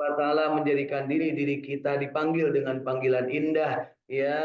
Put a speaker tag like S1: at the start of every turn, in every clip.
S1: wa ta'ala menjadikan diri kita dipanggil dengan panggilan indah. Ya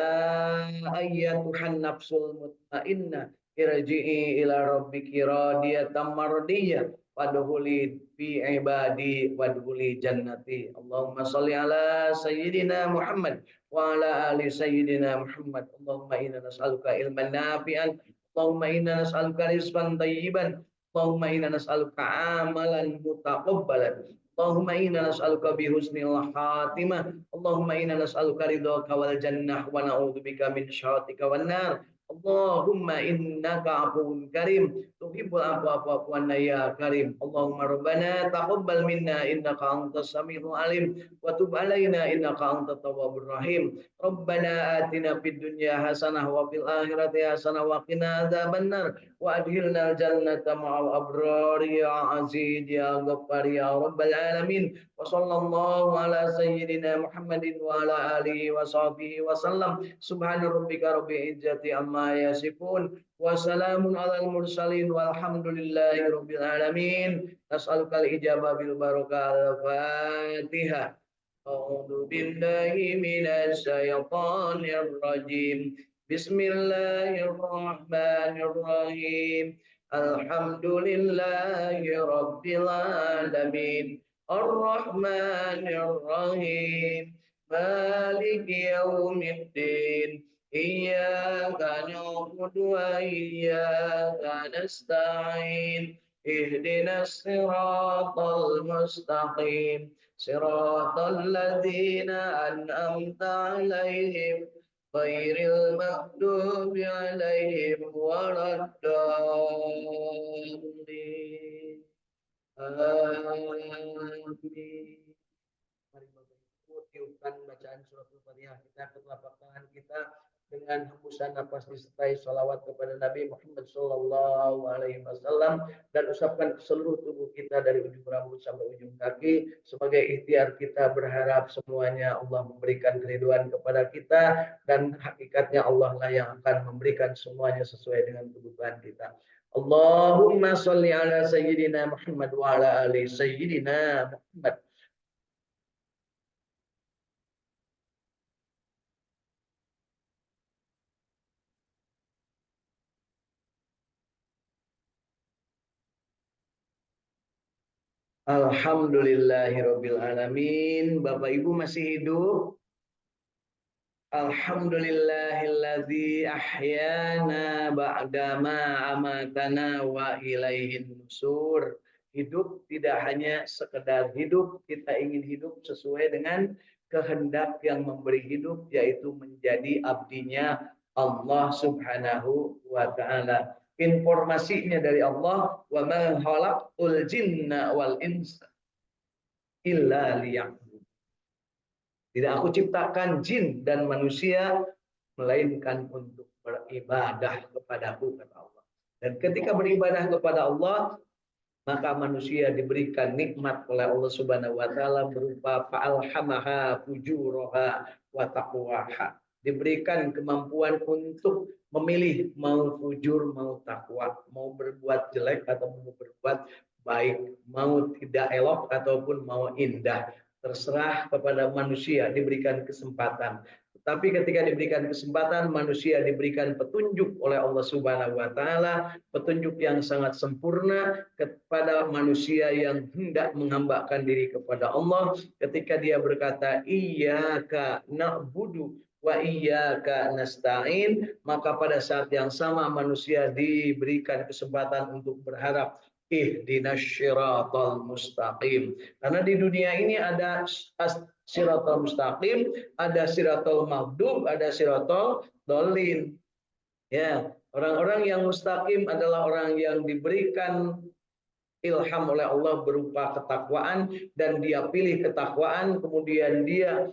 S1: ayyatuhan nafsul mutmainnah irji'i ila rabbiki radiyatan mardiyah wadkhuli fi ibadi wadkhuli jannati. Allahumma shalli ala sayyidina Muhammad wa ala ali sayyidina Muhammad. Allahumma inna nas'aluka ilman nafi'an. Allahumma inna nas'aluka rizqan thayyiban. Allahumma inna nas'aluka amalan mutaqabbalan. Allahumma inna nas'aluka bi husnil khatimah. Allahumma inna nas'aluka ridhaka wal jannah wa na'udzubika min syarrika wan nar. Allahumma innaka afuwun karim tuhibbul afwa fa'fu anna ya karim. Allahumma rabbana taqabbal minna innaka antas samiul alim wa tub alaina innaka antat tawwabur rahim. Rabbana atina fid dunya hasanah wa fil akhirati hasanah wa qina adzabannar wa adkhilnal jannata ma'al abrar ya aziz ya ghaffar ya rabbal alamin. Wa sallallahu ala sayyidina Muhammadin wa ala alihi wa sahbihi wa sallam. Subhana rabbika rabbil izzati amma yasifun wa salamun alal mursalin walhamdulillahi rabbil alamin. Nas'alukal ijabah bil barakal Fatihah. A'udzu billahi minasy syaithanir rajim. Bismillahirrahmanirrahim. Alhamdulillahi rabbil alamin. Ar-Rahmanir Rahim. Maliki yaumiddin. Iyyaka na'budu wa iyyaka nasta'in. Ihdinas siratal mustaqim. Siratal ladzina an'amta 'alaihim ghairil maghdubi 'alaihim waladdallin. Amin. Mari Bapak Ibu tiupkan bacaan surat Al-Fatihah kita ke telapak tangan kita dengan hembusan nafas disertai sholawat kepada Nabi Muhammad Sallallahu Alaihi Wasallam dan usapkan ke seluruh tubuh kita dari ujung rambut sampai ujung kaki sebagai ikhtiar kita berharap semuanya Allah memberikan keridhaan kepada kita dan hakikatnya Allah lah yang akan memberikan semuanya sesuai dengan kebutuhan kita. Allahumma sholli ala sayyidina Muhammad wa ala ali sayyidina Muhammad. Alhamdulillahirabbil alamin. Bapak Ibu masih hidup? Alhamdulillahilladzi ahyana ba'dama amatana wa ilaihin nusur. Hidup tidak hanya sekedar hidup, kita ingin hidup sesuai dengan kehendak yang memberi hidup, yaitu menjadi abdinya Allah Subhanahu wa ta'ala. Informasinya dari Allah, wa ma khalaqul jinna wal insa illa liya'budun. Tidak aku ciptakan jin dan manusia melainkan untuk beribadah kepadaku, kata Allah. Dan ketika beribadah kepada Allah, maka manusia diberikan nikmat oleh Allah Subhanahu wa taala berupa fa'alhamaha fujuraha wa taqwaha. Diberikan kemampuan untuk memilih mau fujur, mau takwa, mau berbuat jelek atau mau berbuat baik, mau tidak elok ataupun mau indah. Terserah kepada manusia, diberikan kesempatan. Tapi ketika diberikan kesempatan, manusia diberikan petunjuk oleh Allah Subhanahu wa taala, petunjuk yang sangat sempurna kepada manusia yang hendak menghambakan diri kepada Allah ketika dia berkata iyyaka na'budu wa iyyaka nasta'in, maka pada saat yang sama manusia diberikan kesempatan untuk berharap ihdinas syiratal mustaqim. Karena di dunia ini ada siratal mustaqim, ada siratal maghdub, ada siratal dhalin. Ya, orang-orang yang mustaqim adalah orang yang diberikan ilham oleh Allah berupa ketakwaan dan dia pilih ketakwaan, kemudian dia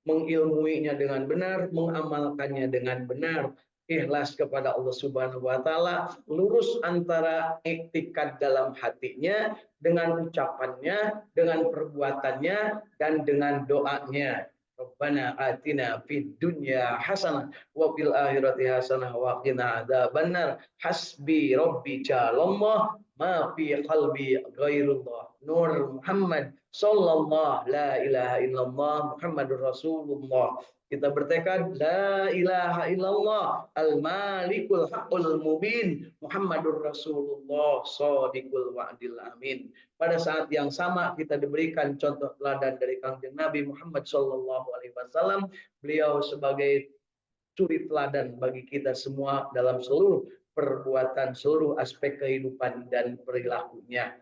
S1: mengilmuinya dengan benar, mengamalkannya dengan benar, ikhlas kepada Allah Subhanahu wa taala, lurus antara iktikad dalam hatinya dengan ucapannya, dengan perbuatannya dan dengan doanya. Rabbana atina fid dunya hasanah wa fil akhirati hasanah wa qina adzabannar. Hasbi rabbi jalallah ma fi qalbi ghairullah. Nur Muhammad sallallahu la ilaha illallah Muhammadur Rasulullah. Kita bertekad la ilaha illallah al-malikul haqqul mubin Muhammadur Rasulullah shadiqul wa'dil amin. Pada saat yang sama kita diberikan contoh teladan dari Kanjeng Nabi Muhammad sallallahu alaihi wasallam. Beliau sebagai suri teladan bagi kita semua dalam seluruh perbuatan, seluruh aspek kehidupan dan perilakunya.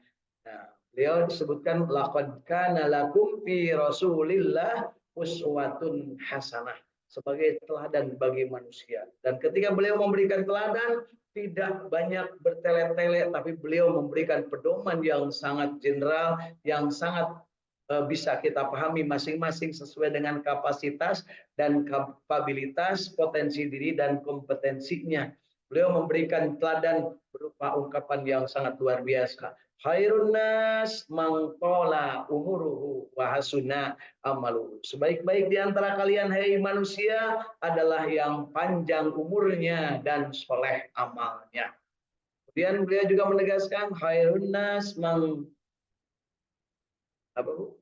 S1: Nah, beliau disebutkan laqad kana lakum fi Rasulillah uswatun hasanah, sebagai teladan bagi manusia. Dan ketika beliau memberikan teladan, tidak banyak bertele-tele, tapi beliau memberikan pedoman yang sangat general, yang sangat bisa kita pahami masing-masing sesuai dengan kapasitas dan kapabilitas, potensi diri dan kompetensinya. Beliau memberikan teladan berupa ungkapan yang sangat luar biasa. Khairun nas man tala umuruhu wa hasuna amaluhu. Sebaik-baik di antara kalian hai manusia adalah yang panjang umurnya dan soleh amalnya. Kemudian beliau juga menegaskan khairun nas man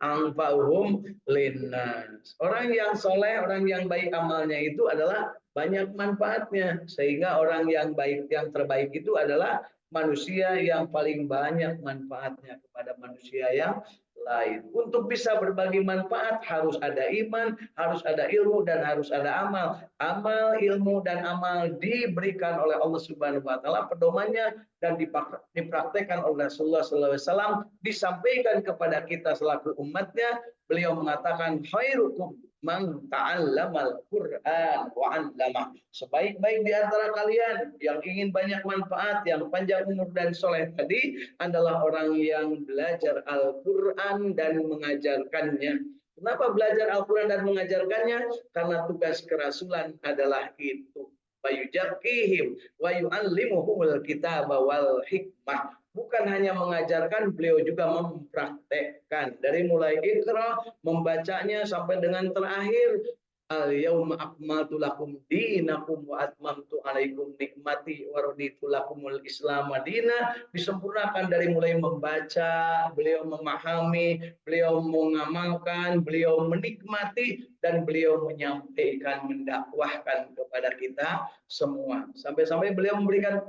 S1: anfa'uhum linnas. Orang yang soleh, orang yang baik amalnya itu adalah banyak manfaatnya. Sehingga orang yang baik, yang terbaik itu adalah manusia yang paling banyak manfaatnya kepada manusia yang lain. Untuk bisa berbagi manfaat harus ada iman, harus ada ilmu, dan harus ada amal. Amal, ilmu, dan amal diberikan oleh Allah Subhanahu wa taala pedomannya dan dipraktekkan oleh Rasulullah SAW, disampaikan kepada kita selaku umatnya. Beliau mengatakan khairukum man ta'allamal Qur'an wa 'allama. Sebaik-baik di antara kalian yang ingin banyak manfaat, yang panjang umur dan soleh tadi adalah orang yang belajar Al-Qur'an dan mengajarkannya. Kenapa belajar Al-Qur'an dan mengajarkannya? Karena tugas kerasulan adalah itu. Wa yuzakkihim wa yu'allimuhumul kitaba wal hikmah. Bukan hanya mengajarkan, beliau juga mempraktekkan. Dari mulai Iqra, membacanya sampai dengan terakhir al-yauma akmaltu lakum dinakum wa atmamtu alaikum nikmati wa raditu lakumul Islam madina. Disempurnakan dari mulai membaca, beliau memahami, beliau mengamalkan, beliau menikmati, dan beliau menyampaikan, mendakwahkan kepada kita semua. Sampai-sampai beliau memberikan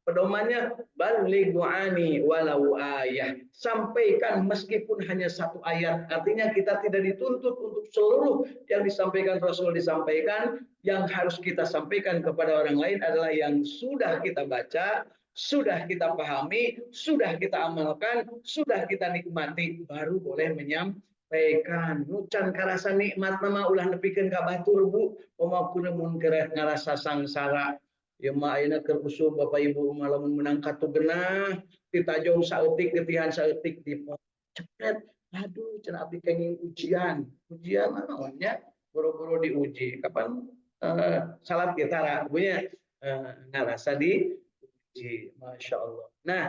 S1: pedomannya, baligh du'ani walau ayah. Sampaikan meskipun hanya satu ayat. Artinya kita tidak dituntut untuk seluruh yang disampaikan Rasul disampaikan. Yang harus kita sampaikan kepada orang lain adalah yang sudah kita baca, sudah kita pahami, sudah kita amalkan, sudah kita nikmati, baru boleh menyampaikan. Nucan karasa nikmat nama ulah nepikeun ka batur Bu, pamakuneun mun ngarasa sangsara. Ya ma'ina keur usum Bapak Ibu malamun menang katu genah ditajong saeutik getihan saeutik di cepet. Aduh cenah abdi kenging ujian naonnya boro-boro diuji kapan salat kita punya ngarasa diuji. Masya Allah. Nah,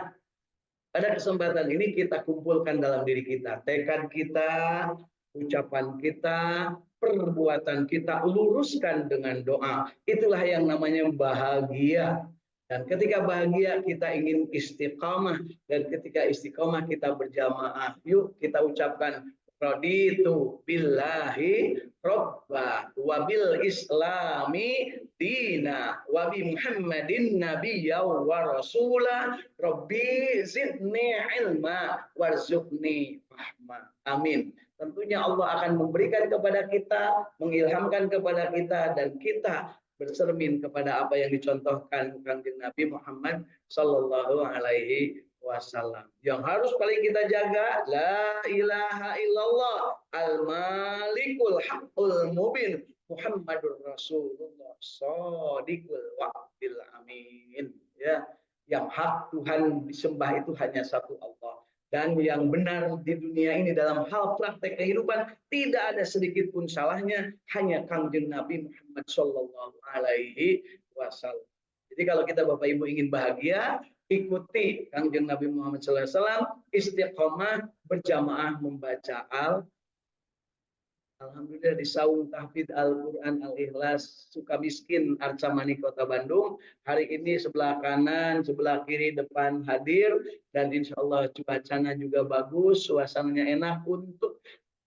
S1: pada kesempatan ini kita kumpulkan dalam diri kita tekad kita, ucapan kita, perbuatan kita, luruskan dengan doa. Itulah yang namanya bahagia. Dan ketika bahagia kita ingin istiqamah, dan ketika istiqamah kita berjamaah. Yuk kita ucapkan raditu billahi robba wa bil islami dina wa bi muhammadin nabiyya wa rasula rabbi zidni ilma warzuqni fahma. Amin. Tentunya Allah akan memberikan kepada kita, mengilhamkan kepada kita, dan kita bercermin kepada apa yang dicontohkan Kanjeng Nabi Muhammad Sallallahu Alaihi Wasallam. Yang harus paling kita jaga, la ilaha illallah al-malikul haqqul mubin Muhammadur Rasulullah shadiqul wa'dil amin. Ya, yang hak Tuhan disembah itu hanya satu Allah. Dan yang benar di dunia ini dalam hal praktek kehidupan tidak ada sedikit pun salahnya, hanya Kanjeng Nabi Muhammad Sallallahu Alaihi Wasallam. Jadi kalau kita Bapak Ibu ingin bahagia, ikuti Kanjeng Nabi Muhammad Sallallahu Alaihi Wasallam, istiqomah berjamaah membaca Alhamdulillah di Saung Tahfidz Al-Quran Al-Ikhlas Sukamiskin Arca Mani Kota Bandung. Hari ini sebelah kanan, sebelah kiri, depan hadir. Dan insya Allah cuacanya juga bagus, suasananya enak untuk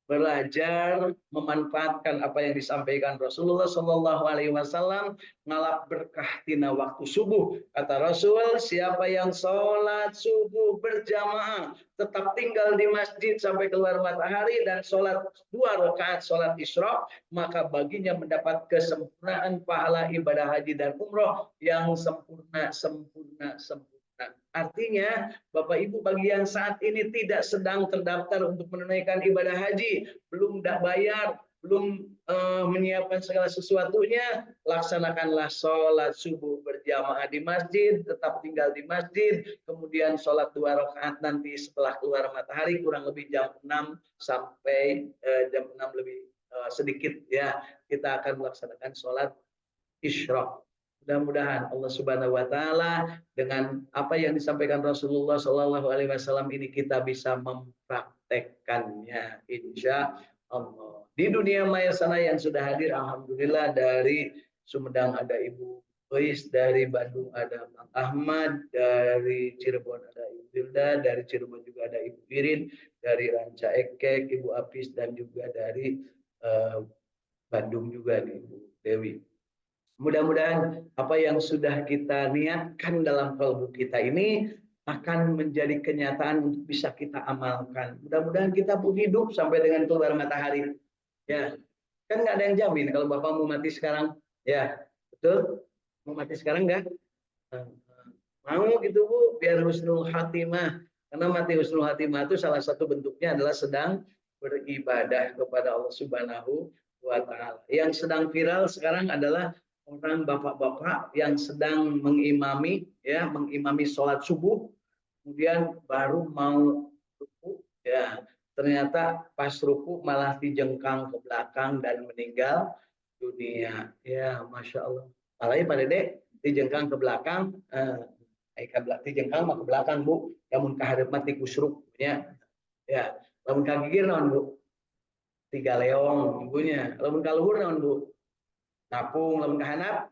S1: belajar memanfaatkan apa yang disampaikan Rasulullah Shallallahu Alaihi Wasallam ngalap berkah tina waktu subuh. Kata Rasul, siapa yang sholat subuh berjamaah tetap tinggal di masjid sampai keluar matahari dan sholat 2 rakaat sholat isra, maka baginya mendapat kesempurnaan pahala ibadah haji dan umroh yang sempurna, sempurna, sempurna. Artinya, Bapak Ibu bagi yang saat ini tidak sedang terdaftar untuk menunaikan ibadah haji, belum bayar, belum menyiapkan segala sesuatunya, laksanakanlah sholat subuh berjamaah di masjid, tetap tinggal di masjid, kemudian sholat 2 rakaat nanti setelah keluar matahari kurang lebih jam 6 sampai jam 6 lebih sedikit ya, kita akan melaksanakan sholat isyraq. Mudah-mudahan Allah Subhanahu wa taala dengan apa yang disampaikan Rasulullah Shallallahu alaihi wasallam ini kita bisa mempraktekkannya insya Allah. Di dunia maya sana yang sudah hadir alhamdulillah, dari Sumedang ada Ibu Lois, dari Bandung ada Bang Ahmad, dari Cirebon ada Ibu Hilda, dari Cirebon juga ada Ibu Irin, dari Ranca Ekek Ibu Apis, dan juga dari Bandung juga nih Ibu Dewi. Mudah-mudahan apa yang sudah kita niatkan dalam kalbu kita ini akan menjadi kenyataan untuk bisa kita amalkan. Mudah-mudahan kita pun hidup sampai dengan keluar matahari. Ya, kan nggak ada yang jamin kalau Bapak mau mati sekarang. Ya, betul? Mau mati sekarang nggak? Mau gitu Bu, biar husnul khatimah. Karena mati husnul khatimah itu salah satu bentuknya adalah sedang beribadah kepada Allah Subhanahu wa taala. Yang sedang viral sekarang adalah orang bapak-bapak yang sedang mengimami sholat subuh, kemudian baru mau ruku, ya ternyata pas ruku malah dijengkang ke belakang dan meninggal dunia. Ya, masya Allah. Apalagi Pak Dede dijengkang ke belakang, dijengkang mah ke belakang Bu, namun kaharep mati kusruk, ya, lamun kagigir naon Bu, 3 leong ibunya, lamun kaluhur naon Bu, napung, lamun kahanap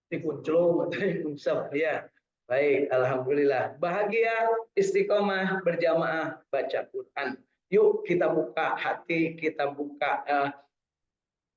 S1: dikunclung atau ya. Baik, alhamdulillah. Bahagia istiqomah berjamaah baca Quran. Yuk kita buka hati, kita buka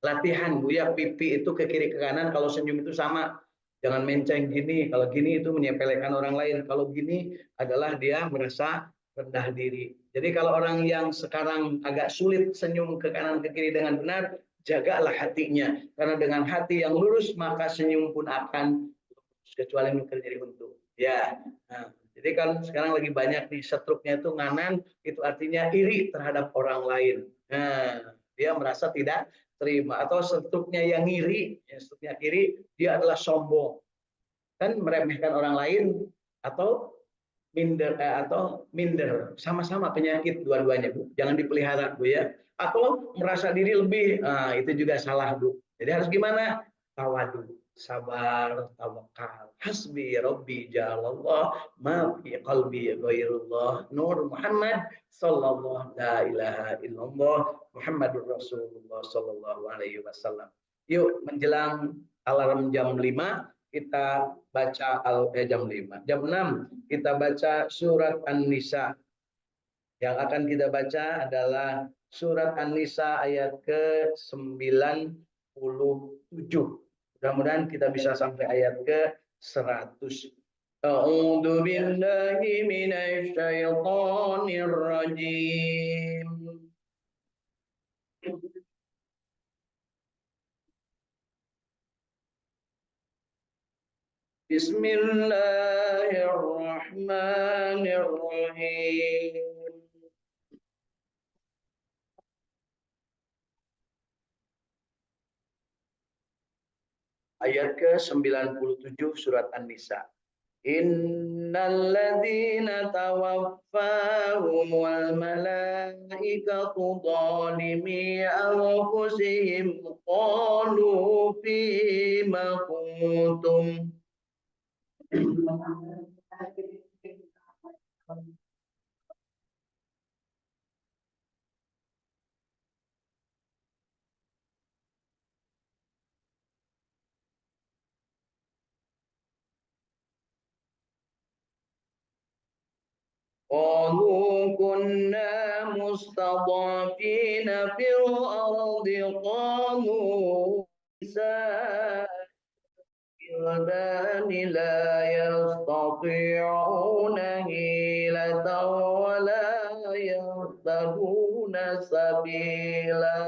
S1: latihan Bu ya, pipi itu ke kiri ke kanan, kalau senyum itu sama. Jangan menceng gini, kalau gini itu menyepelekan orang lain. Kalau gini adalah dia merasa rendah diri. Jadi kalau orang yang sekarang agak sulit senyum ke kanan ke kiri dengan benar, jagalah hatinya. Karena dengan hati yang lurus maka senyum pun akan lurus, kecuali mungkin jadi bentuk. Ya. Nah, jadi kan sekarang lagi banyak di setruknya itu nganan, itu artinya iri terhadap orang lain. Nah, dia merasa tidak terima, atau setruknya yang ngiri, ya, setruknya kiri, dia adalah sombong, kan meremehkan orang lain, atau minder, sama-sama penyakit dua-duanya Bu, jangan dipelihara Bu ya, atau merasa diri lebih, nah, itu juga salah Bu. Jadi harus gimana? Tawadu, sabar, tawakal. Hasbi Rabbi jalallah ma fi qalbi ghairullah. Nur Muhammad sallallahu la ilaha illallah Muhammadur Rasulullah sallallahu alaihi wasallam. Yuk menjelang alarm jam 5 kita baca jam 5. Jam 6 kita baca surat An-Nisa. Yang akan kita baca adalah surat An-Nisa ayat ke-97. Mudah-mudahan kita bisa sampai ayat ke-100. A'udzu billahi minasy syaithanir rajim. Bismillahirrahmanirrahim. Ayat ke-97 surat An-Nisa. Innalladzina tawaffahumul malaikatu zalimi anfusihim qalu fima kuntum. قالوا كنا مستضعفين في الأرض قالوا نساء الولدان لا يستطيعون حيلة ولا يهتدون سبيلا.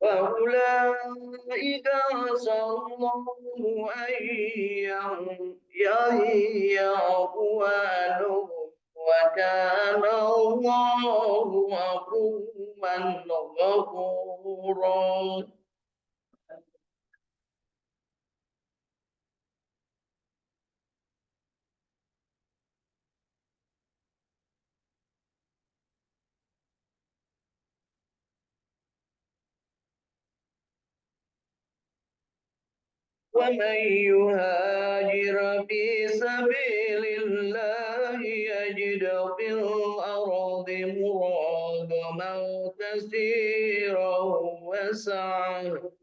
S1: فأولئك عسى الله أن يعفو عنهم وكان الله عفوا غفورا. ومن يهاجر في سبيل الله يجد في الأرض مراغما كثيرا وسعة.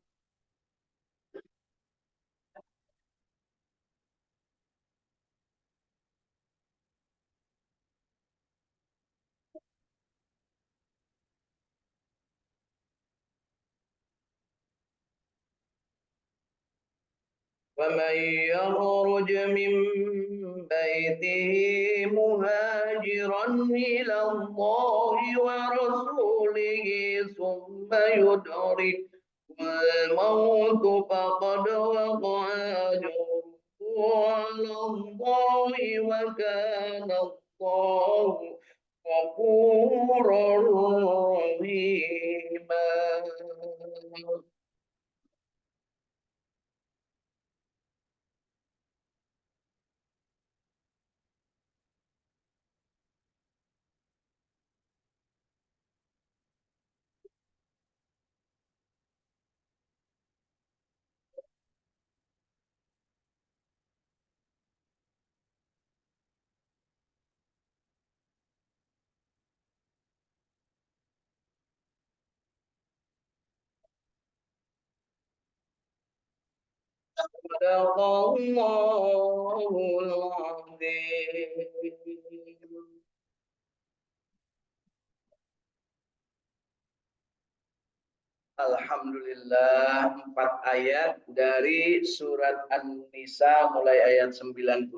S1: ومن يخرج من بيته مهاجرا إلى الله ورسوله ثم يدرك الموت فقد وقع أجره على الله وكان الله غفورا رحيما. صدق الله العظيم. Alhamdulillah, 4 ayat dari surat An-Nisa mulai ayat 97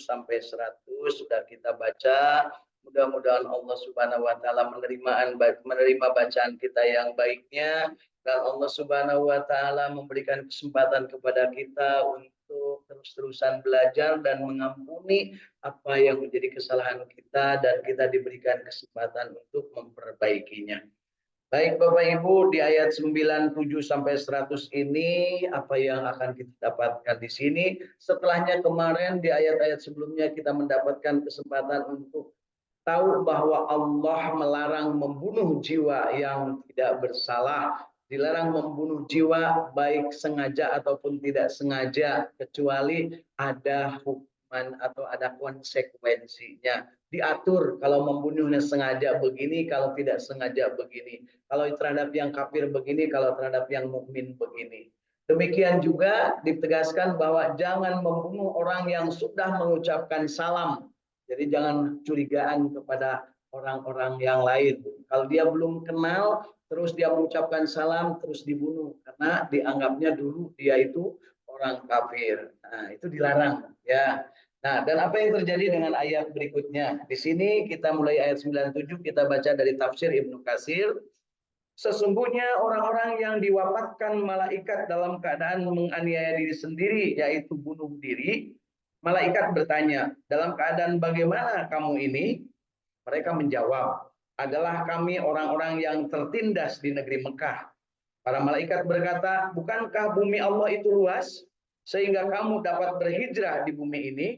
S1: sampai 100 sudah kita baca. Mudah-mudahan Allah Subhanahu wa taala menerima bacaan kita yang baiknya, dan Allah Subhanahu wa taala memberikan kesempatan kepada kita untuk terus-terusan belajar dan mengampuni apa yang menjadi kesalahan kita, dan kita diberikan kesempatan untuk memperbaikinya. Baik Bapak Ibu, di ayat 97 sampai 100 ini apa yang akan kita dapatkan di sini? Setelahnya kemarin di ayat-ayat sebelumnya kita mendapatkan kesempatan untuk tahu bahwa Allah melarang membunuh jiwa yang tidak bersalah, dilarang membunuh jiwa baik sengaja ataupun tidak sengaja, kecuali ada hukuman atau ada konsekuensinya. Diatur kalau membunuhnya sengaja begini, kalau tidak sengaja begini. Kalau terhadap yang kafir begini, kalau terhadap yang mukmin begini. Demikian juga ditegaskan bahwa jangan membunuh orang yang sudah mengucapkan salam. Jadi jangan curigaan kepada orang-orang yang lain. Kalau dia belum kenal, terus dia mengucapkan salam, terus dibunuh. Karena dianggapnya dulu dia itu orang kafir. Nah, itu dilarang. Ya. Nah, dan apa yang terjadi dengan ayat berikutnya? Di sini kita mulai ayat 97, kita baca dari tafsir Ibnu Katsir. Sesungguhnya orang-orang yang diwafatkan malaikat dalam keadaan menganiaya diri sendiri, yaitu bunuh diri, malaikat bertanya, dalam keadaan bagaimana kamu ini? Mereka menjawab, adalah kami orang-orang yang tertindas di negeri Mekah. Para malaikat berkata, bukankah bumi Allah itu luas, sehingga kamu dapat berhijrah di bumi ini?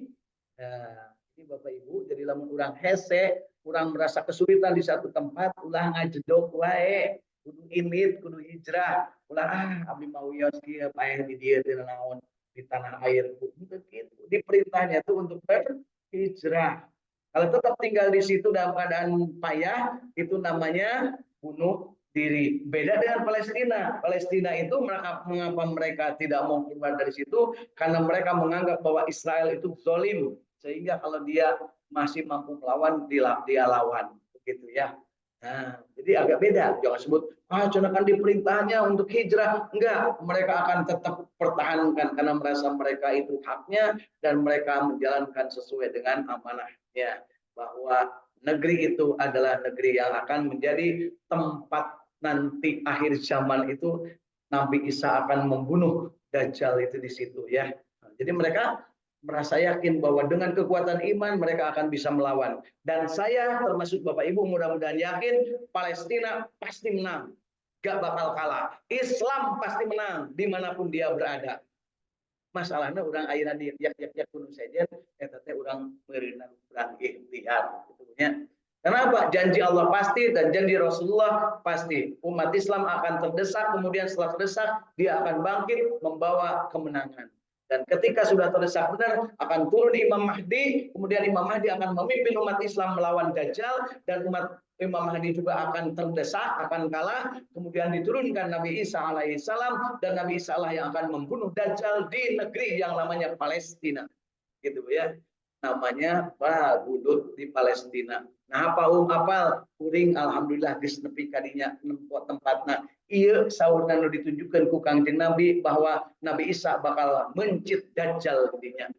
S1: Nah, ini Bapak Ibu, jadi lamun orang hese, kurang merasa kesulitan di satu tempat, ulah ngajedok wae. kudu init, kudu hijrah. Ulah abdi mau wios kieu paeh di dieu teu naon di tanah air. Gitu. Diperintahnya itu untuk berhijrah. Kalau tetap tinggal di situ dalam keadaan payah, itu namanya bunuh diri. Beda dengan Palestina. Palestina itu mengapa mereka tidak mau keluar dari situ? Karena mereka menganggap bahwa Israel itu zalim. Sehingga kalau dia masih mampu melawan, dia lawan. Begitu ya. Nah, jadi agak beda. Jangan sebut, kan diperintahnya untuk hijrah. Enggak, mereka akan tetap pertahankan karena merasa mereka itu haknya dan mereka menjalankan sesuai dengan amanahnya. Bahwa negeri itu adalah negeri yang akan menjadi tempat nanti akhir zaman itu Nabi Isa akan membunuh Dajjal itu di situ ya. Nah, jadi mereka merasa yakin bahwa dengan kekuatan iman mereka akan bisa melawan. Dan saya termasuk Bapak Ibu mudah-mudahan yakin Palestina pasti menang. Gak bakal kalah. Islam pasti menang dimanapun dia berada. Masalahnya orang ayeuna di yak Gunung Sejen eta teh urang meureunna urang ikhtiar gitu nya. Kenapa? Janji Allah pasti dan janji Rasulullah pasti. Umat Islam akan terdesak, kemudian setelah terdesak dia akan bangkit membawa kemenangan. Dan ketika sudah terdesak benar akan turun Imam Mahdi, kemudian Imam Mahdi akan memimpin umat Islam melawan Dajjal dan umat Imam Mahdi juga akan terdesak, akan kalah, kemudian diturunkan Nabi Isa alaihissalam dan Nabi Isa lah yang akan membunuh Dajjal di negeri yang namanya Palestina. Gitu ya. Namanya Babudut di Palestina. Nah, apa apal kuring alhamdulillah geus nepi kadinya nempo tempatna. Ieu saurna nu ditunjukkeun ku Kangjeng Nabi bahwa Nabi Isa bakal mencit Dajjal dinya.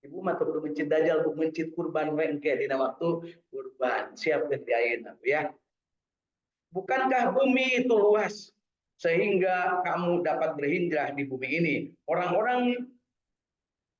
S1: Ibu mah kudu mencit Dajjal, bu mencit kurban we engke dina waktu kurban. Siapkeun di ayeuna ya. Bukankah bumi itu luas sehingga kamu dapat berhijrah di bumi ini?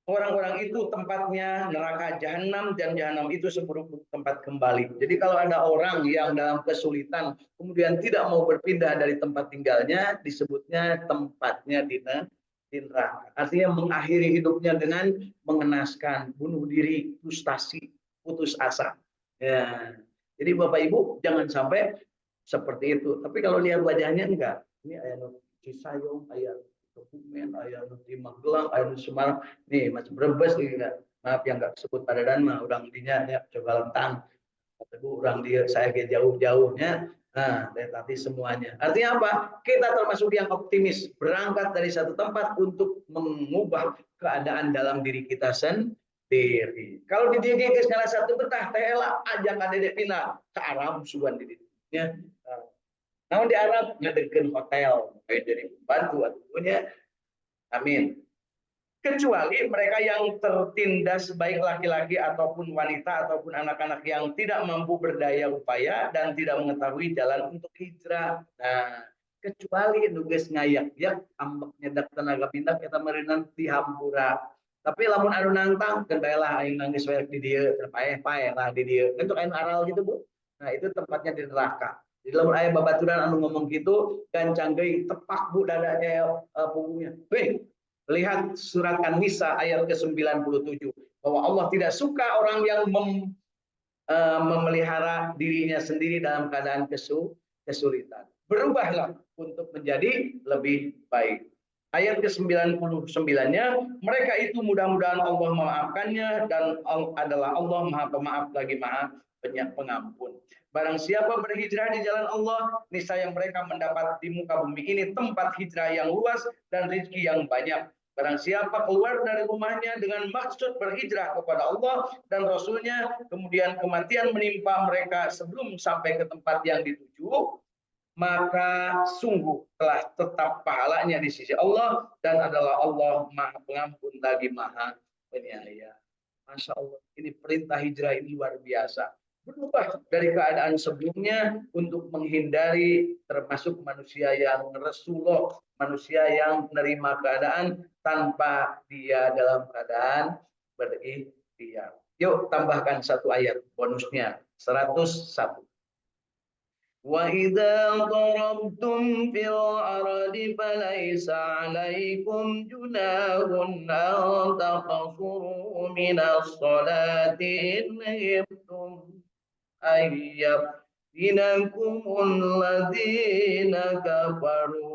S1: Orang-orang itu tempatnya neraka jahanam dan jahanam itu seburuk tempat kembali. Jadi kalau ada orang yang dalam kesulitan kemudian tidak mau berpindah dari tempat tinggalnya disebutnya tempatnya di neraka. Artinya mengakhiri hidupnya dengan mengenaskan, bunuh diri, frustasi, putus asa. Ya. Jadi Bapak Ibu jangan sampai seperti itu. Tapi kalau lihat wajahnya enggak. Ini ayat Cisayong, ayat Kebumen, ayat di Magelang, ayat Semarang. Nih Mas Brebes ini enggak. Maaf yang enggak disebut pada dan mah urang dinya ya coba lentang. Teguh orang dia saya ke jauh-jauhnya. Nah, tadi semuanya. Artinya apa? Kita termasuk yang optimis, berangkat dari satu tempat untuk mengubah keadaan dalam diri kita sendiri. Kalau di diri salah satu betah, tehela ajak adek pindah ke Arab sugan di dirinya. Namun di Arab ngadekeun hotel, kayak jadi pembantu atunya. Amin. Kecuali mereka yang tertindas baik laki-laki ataupun wanita ataupun anak-anak yang tidak mampu berdaya upaya dan tidak mengetahui jalan untuk hijrah. Nah, kecuali nugas ngayak-yak ambek nyedak tenaga pindah kita merenang di hampura. Tapi lamun anu nantang kendailah aing nangis wae di dieu, paeh-paeh lah di dieu. Untuk aing aral gitu, Bu. Nah, itu tempatnya di neraka. Jadi lamun aya babaturan anu ngomong gitu, gancang deui tepak Bu dadanya punggungnya. Weh, lihat surat An-Nisa ayat ke-97 bahwa Allah tidak suka orang yang memelihara dirinya sendiri dalam keadaan kesulitan. Berubahlah untuk menjadi lebih baik. Ayat ke-99-nya, mereka itu mudah-mudahan Allah memaafkannya dan adalah Allah Maha Pemaaf lagi Maha Pengampun. Barang siapa berhijrah di jalan Allah, niscaya mereka mendapat di muka bumi ini tempat hijrah yang luas dan rezeki yang banyak. Barang siapa keluar dari rumahnya dengan maksud berhijrah kepada Allah dan Rasulnya, kemudian kematian menimpa mereka sebelum sampai ke tempat yang dituju, maka sungguh telah tetap pahalanya di sisi Allah dan adalah Allah Maha Pengampun lagi Maha Penyayang. Masya Allah, ini perintah hijrah ini luar biasa. Berubah dari keadaan sebelumnya untuk menghindari termasuk manusia yang Rasulullah, manusia yang menerima keadaan tanpa dia dalam keadaan berikhtiar. Yuk tambahkan satu ayat bonusnya 101. وَإِذَا ضَرَبْتُمْ فِي الْأَرْضِ فَلَيْسَ عَلَيْكُمْ جُنَاحٌ أَن تَقْصُرُوا مِنَ الصَّلَاةِ إِنْ خِفْتُمْ أَن dinakumul ladzina kafaru